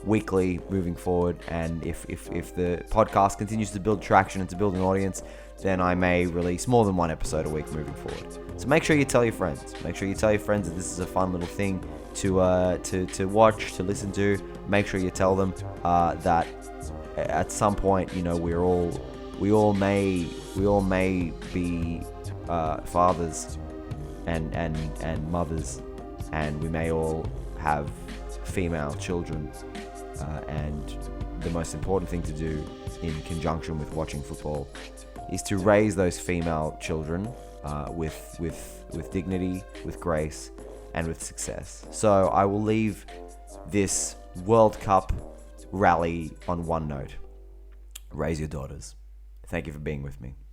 weekly moving forward. And if the podcast continues to build traction and to build an audience, then I may release more than one episode a week moving forward. So make sure you tell your friends. Make sure you tell your friends that this is a fun little thing to watch, to listen to. Make sure you tell them that at some point, you know, we all may be fathers and mothers, and we may all have female children, and the most important thing to do in conjunction with watching football is to raise those female children with dignity, with grace, and with success. So I will leave this World Cup rally on one note: raise your daughters. Thank you for being with me.